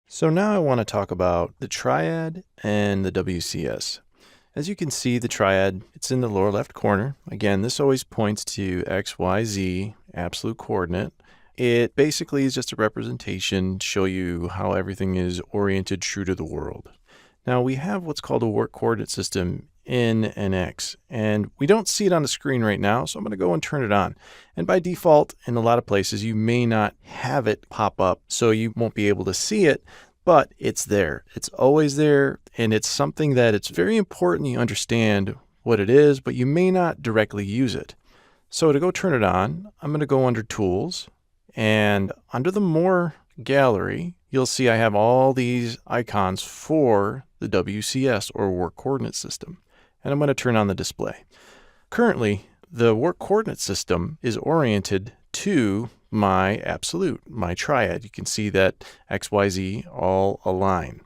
So now I want to talk about the triad and the WCS. As you can see, the triad, it's in the lower left corner. Again, this always points to X, Y, Z, absolute coordinate. It basically is just a representation to show you how everything is oriented true to the world. Now we have what's called a work coordinate system in and X, and we don't see it on the screen right now, so I'm going to go and turn it on. And by default, in a lot of places, you may not have it pop up, so you won't be able to see it, but it's there. It's always there, and it's something that it's very important you understand what it is, but you may not directly use it. So to go turn it on, I'm going to go under Tools, and under the More gallery, you'll see I have all these icons for the WCS, or Work Coordinate System. And I'm going to turn on the display. Currently, the Work Coordinate System is oriented to my absolute, my triad. You can see that X, Y, Z all align.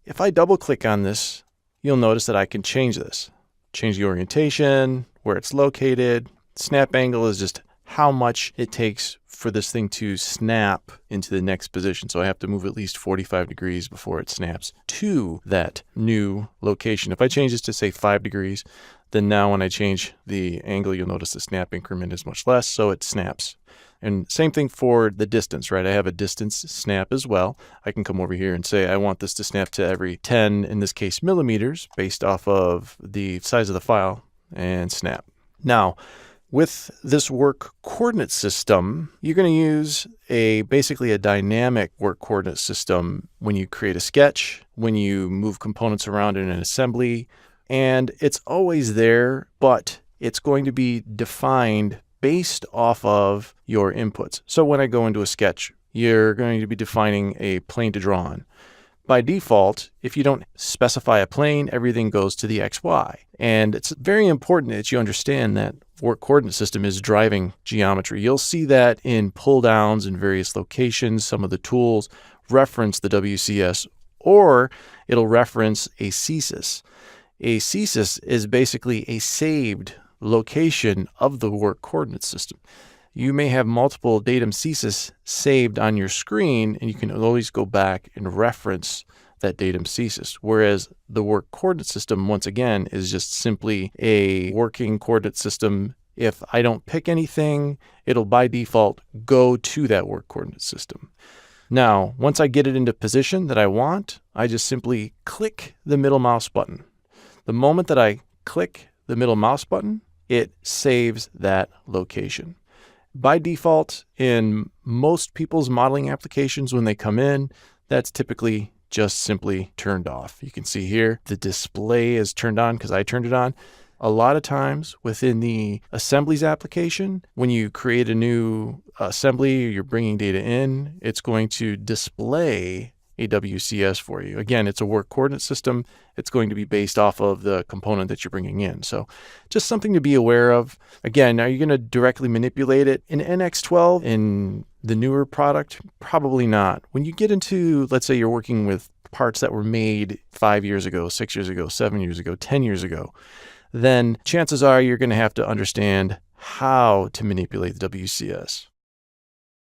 If I double click on this, you'll notice that I can change this. Change the orientation, where it's located. Snap angle is just how much it takes for this thing to snap into the next position. So I have to move at least 45 degrees before it snaps to that new location. If I change this to say 5 degrees, then now when I change the angle, you'll notice the snap increment is much less, so it snaps. And same thing for the distance, right? I have a distance snap as well. I can come over here and say I want this to snap to every 10, in this case, millimeters, based off of the size of the file, and snap. Now, with this work coordinate system, you're going to use basically a dynamic work coordinate system when you create a sketch, when you move components around in an assembly, and it's always there, but it's going to be defined based off of your inputs. So when I go into a sketch, you're going to be defining a plane to draw on. By default, if you don't specify a plane, everything goes to the XY. And it's very important that you understand that work coordinate system is driving geometry. You'll see that in pull downs in various locations. Some of the tools reference the WCS, or it'll reference a CSIS. A CSIS is basically a saved location of the work coordinate system. You may have multiple datum CSIS saved on your screen, and you can always go back and reference that datum CSIS. Whereas the work coordinate system, once again, is just simply a working coordinate system. If I don't pick anything, it'll by default go to that work coordinate system. Now, once I get it into position that I want, I just simply click the middle mouse button. The moment that I click the middle mouse button, it saves that location. By default, in most people's modeling applications, when they come in, that's typically just simply turned off. You can see here the display is turned on because I turned it on. A lot of times within the assemblies application, when you create a new assembly or you're bringing data in, it's going to display a WCS for you. Again, it's a work coordinate system. It's going to be based off of the component that you're bringing in. So just something to be aware of. Again, are you going to directly manipulate it in NX12 in the newer product? Probably not. When you get into, let's say you're working with parts that were made 5 years ago, 6 years ago, 7 years ago, 10 years ago, then chances are you're going to have to understand how to manipulate the WCS.